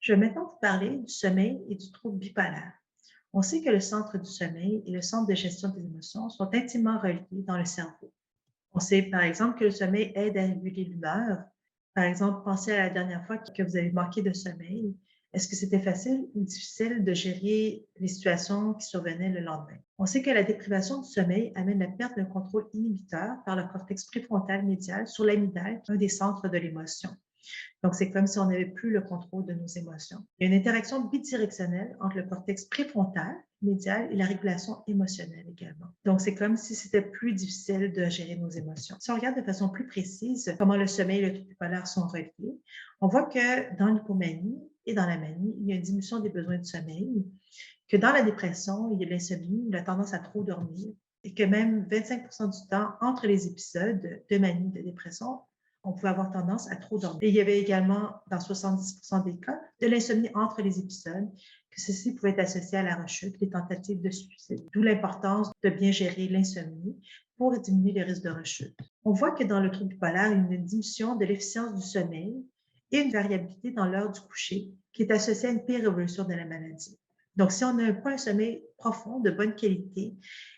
Je vais maintenant vous parler du sommeil et du trouble bipolaire. On sait que le centre du sommeil et le centre de gestion des émotions sont intimement reliés dans le cerveau. On sait par exemple que le sommeil aide à réguler l'humeur. Par exemple, pensez à la dernière fois que vous avez manqué de sommeil. Est-ce que c'était facile ou difficile de gérer les situations qui survenaient le lendemain? On sait que la déprivation du sommeil amène la perte d'un contrôle inhibiteur par le cortex préfrontal médial sur l'amygdale, un des centres de l'émotion. Donc, c'est comme si on n'avait plus le contrôle de nos émotions. Il y a une interaction bidirectionnelle entre le cortex préfrontal, médial et la régulation émotionnelle également. Donc, c'est comme si c'était plus difficile de gérer nos émotions. Si on regarde de façon plus précise comment le sommeil et le trouble bipolaire sont reliés, on voit que dans l'hypomanie et dans la manie, il y a une diminution des besoins de sommeil, que dans la dépression, il y a de l'insomnie, la tendance à trop dormir, et que même 25 du temps entre les épisodes de manie, de dépression, on pouvait avoir tendance à trop dormir. Et il y avait également, dans 70 des cas, de l'insomnie entre les épisodes, que ceci pouvait être associé à la rechute, les tentatives de suicide. D'où l'importance de bien gérer l'insomnie pour diminuer les risques de rechute. On voit que dans le trouble bipolaire, il y a une diminution de l'efficience du sommeil et une variabilité dans l'heure du coucher qui est associée à une pire évolution de la maladie. Donc, si on n'a pas un sommeil profond, de bonne qualité,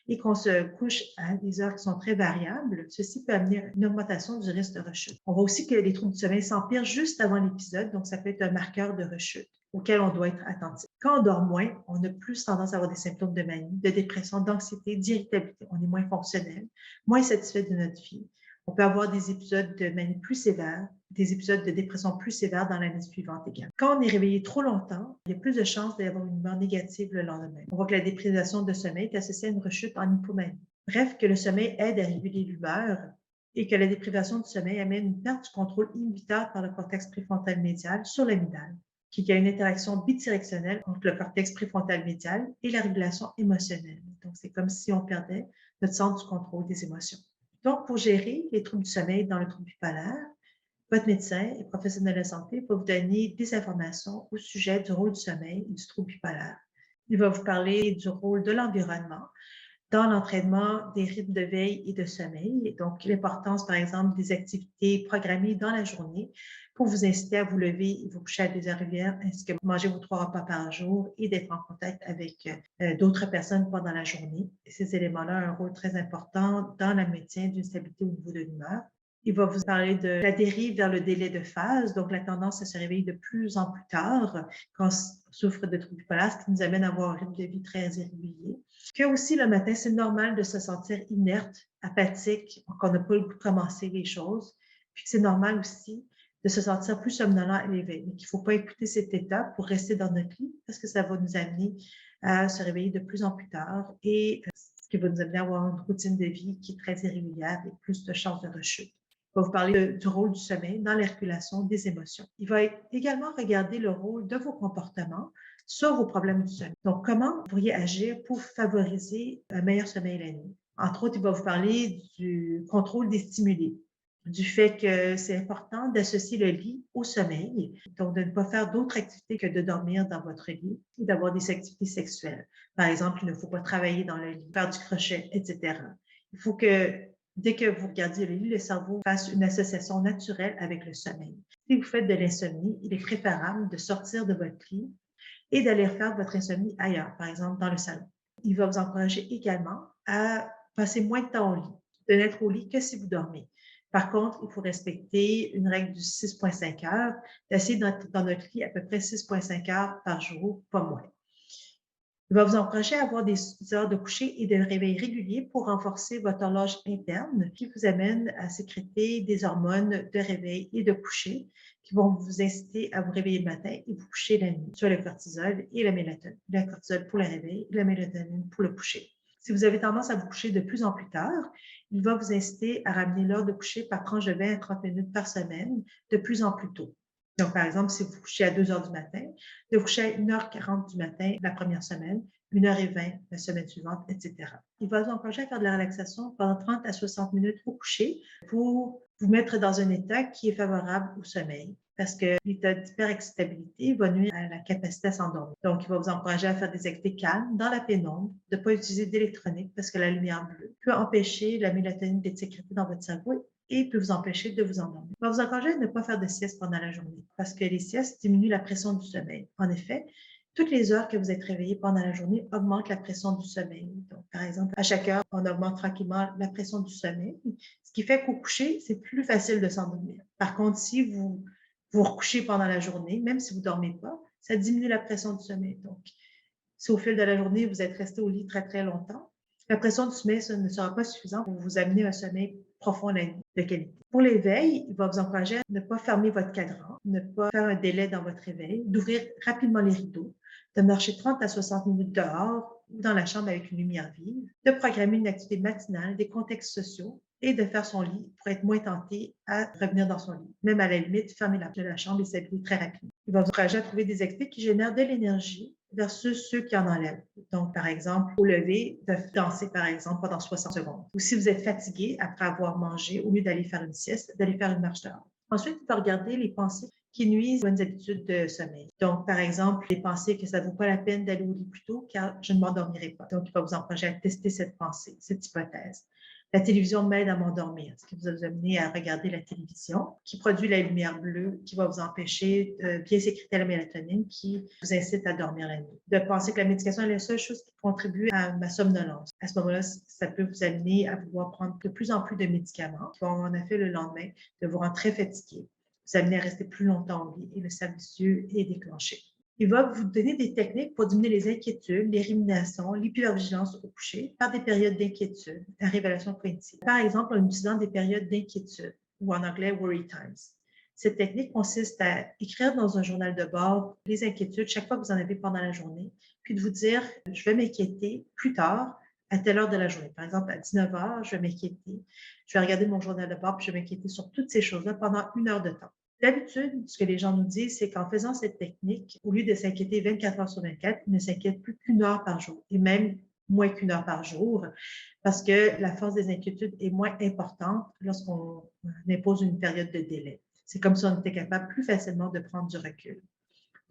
et qu'on se couche à des heures qui sont très variables, ceci peut amener une augmentation du risque de rechute. On voit aussi que les troubles du sommeil s'empirent juste avant l'épisode, donc ça peut être un marqueur de rechute auquel on doit être attentif. Quand on dort moins, on a plus tendance à avoir des symptômes de manie, de dépression, d'anxiété, d'irritabilité. On est moins fonctionnel, moins satisfait de notre vie. On peut avoir des épisodes de manie plus sévères, des épisodes de dépression plus sévères dans l'année suivante également. Quand on est réveillé trop longtemps, il y a plus de chances d'avoir une humeur négative le lendemain. On voit que la déprivation de sommeil est associée à une rechute en hypomanie. Bref, que le sommeil aide à réguler l'humeur et que la déprivation du sommeil amène une perte du contrôle inhibiteur par le cortex préfrontal médial sur l'amygdale, qui a une interaction bidirectionnelle entre le cortex préfrontal médial et la régulation émotionnelle. Donc, c'est comme si on perdait notre centre du contrôle des émotions. Donc, pour gérer les troubles du sommeil dans le trouble bipolaire, votre médecin et professionnel de santé va vous donner des informations au sujet du rôle du sommeil et du trouble bipolaire. Il va vous parler du rôle de l'environnement dans l'entraînement des rythmes de veille et de sommeil. Donc, l'importance, par exemple, des activités programmées dans la journée pour vous inciter à vous lever et vous coucher à des heures régulières, ainsi que manger vos 3 repas par jour et d'être en contact avec d'autres personnes pendant la journée. Ces éléments-là ont un rôle très important dans le maintien d'une stabilité au niveau de l'humeur. Il va vous parler de la dérive vers le délai de phase, donc la tendance à se réveiller de plus en plus tard quand on souffre de troubles bipolaires, ce qui nous amène à avoir un rythme de vie très irrégulier. Que aussi le matin, c'est normal de se sentir inerte, apathique, qu'on n'a pas le goût de commencer les choses. Puis c'est normal aussi de se sentir plus somnolent à l'éveil, mais qu'il ne faut pas écouter cet état pour rester dans notre lit parce que ça va nous amener à se réveiller de plus en plus tard et ce qui va nous amener à avoir une routine de vie qui est très irrégulière et plus de chances de rechute. Il va vous parler du rôle du sommeil dans la régulation des émotions. Il va également regarder le rôle de vos comportements sur vos problèmes du sommeil. Donc, comment vous pourriez agir pour favoriser un meilleur sommeil la nuit? Entre autres, il va vous parler du contrôle des stimuli, du fait que c'est important d'associer le lit au sommeil, donc de ne pas faire d'autres activités que de dormir dans votre lit et d'avoir des activités sexuelles. Par exemple, il ne faut pas travailler dans le lit, faire du crochet, etc. Il faut que dès que vous regardiez le lit, le cerveau fasse une association naturelle avec le sommeil. Si vous faites de l'insomnie, il est préférable de sortir de votre lit et d'aller faire votre insomnie ailleurs, par exemple dans le salon. Il va vous encourager également à passer moins de temps au lit, de n'être au lit que si vous dormez. Par contre, il faut respecter une règle du 6,5 heures, d'essayer d'être dans notre lit à peu près 6,5 heures par jour, pas moins. Il va vous encourager à avoir des heures de coucher et de réveil réguliers pour renforcer votre horloge interne qui vous amène à sécréter des hormones de réveil et de coucher qui vont vous inciter à vous réveiller le matin et vous coucher la nuit, soit le cortisol et la mélatonine. Le cortisol pour le réveil et la mélatonine pour le coucher. Si vous avez tendance à vous coucher de plus en plus tard, il va vous inciter à ramener l'heure de coucher par tranche de 20 à 30 minutes par semaine de plus en plus tôt. Donc, par exemple, si vous vous couchez à 2 heures du matin, de vous coucher à 1h40 du matin la première semaine, 1h20 la semaine suivante, etc. Il va vous encourager à faire de la relaxation pendant 30 à 60 minutes au coucher pour vous mettre dans un état qui est favorable au sommeil parce que l'état d'hyperexcitabilité va nuire à la capacité à s'endormir. Donc, il va vous encourager à faire des activités calmes dans la pénombre, de ne pas utiliser d'électronique parce que la lumière bleue peut empêcher la mélatonine d'être sécrétée dans votre cerveau et peut vous empêcher de vous endormir. Il va vous encourager à ne pas faire de sieste pendant la journée parce que les siestes diminuent la pression du sommeil. En effet, toutes les heures que vous êtes réveillé pendant la journée augmentent la pression du sommeil. Donc, par exemple, à chaque heure, on augmente tranquillement la pression du sommeil, ce qui fait qu'au coucher, c'est plus facile de s'endormir. Par contre, si vous vous recouchez pendant la journée, même si vous ne dormez pas, ça diminue la pression du sommeil. Donc, si au fil de la journée, vous êtes resté au lit très, très longtemps, la pression du sommeil ne sera pas suffisante pour vous amener un sommeil profond la nuit, de qualité. Pour l'éveil, il va vous encourager à ne pas fermer votre cadran, ne pas faire un délai dans votre réveil, d'ouvrir rapidement les rideaux, de marcher 30 à 60 minutes dehors ou dans la chambre avec une lumière vive, de programmer une activité matinale, des contextes sociaux et de faire son lit pour être moins tenté à revenir dans son lit. Même à la limite, fermer la chambre et s'habiller très rapidement. Il va vous encourager à trouver des activités qui génèrent de l'énergie versus ceux qui en enlèvent. Donc, par exemple, au lever, de danser, par exemple, pendant 60 secondes. Ou si vous êtes fatigué après avoir mangé, au lieu d'aller faire une sieste, d'aller faire une marche dehors. Ensuite, il faut regarder les pensées qui nuisent aux bonnes habitudes de sommeil. Donc, par exemple, les pensées que ça ne vaut pas la peine d'aller au lit plus tôt car je ne m'endormirai pas. Donc, il va vous encourager à tester cette pensée, cette hypothèse. La télévision m'aide à m'endormir, ce qui vous a amené à regarder la télévision, qui produit la lumière bleue, qui va vous empêcher de bien sécréter la mélatonine, qui vous incite à dormir la nuit. De penser que la médication est la seule chose qui contribue à ma somnolence. À ce moment-là, ça peut vous amener à vouloir prendre de plus en plus de médicaments qui vont en effet le lendemain de vous rendre très fatigué, vous amener à rester plus longtemps au lit et le cercle vicieux est déclenché. Il va vous donner des techniques pour diminuer les inquiétudes, les ruminations, l'hypervigilance au coucher par des périodes d'inquiétude, la révélation cognitive. Par exemple, en utilisant des périodes d'inquiétude ou en anglais worry times. Cette technique consiste à écrire dans un journal de bord les inquiétudes chaque fois que vous en avez pendant la journée, puis de vous dire je vais m'inquiéter plus tard à telle heure de la journée. Par exemple, à 19 heures, je vais m'inquiéter. Je vais regarder mon journal de bord puis je vais m'inquiéter sur toutes ces choses-là pendant 1 heure de temps. D'habitude, ce que les gens nous disent, c'est qu'en faisant cette technique, au lieu de s'inquiéter 24 heures sur 24, ils ne s'inquiètent plus qu'1 heure par jour et même moins qu'1 heure par jour parce que la force des inquiétudes est moins importante lorsqu'on impose une période de délai. C'est comme si on était capable plus facilement de prendre du recul.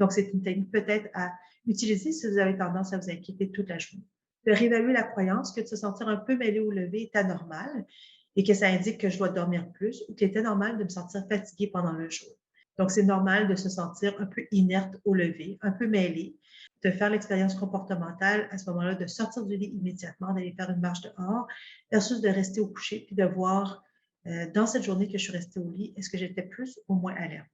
Donc, c'est une technique peut-être à utiliser si vous avez tendance à vous inquiéter toute la journée. De réévaluer la croyance que de se sentir un peu mêlé au lever est anormal et que ça indique que je dois dormir plus ou qu'il était normal de me sentir fatiguée pendant le jour. Donc, c'est normal de se sentir un peu inerte au lever, un peu mêlé, de faire l'expérience comportementale à ce moment-là, de sortir du lit immédiatement, d'aller faire une marche dehors, versus de rester au coucher puis de voir dans cette journée que je suis restée au lit, est-ce que j'étais plus ou moins alerte.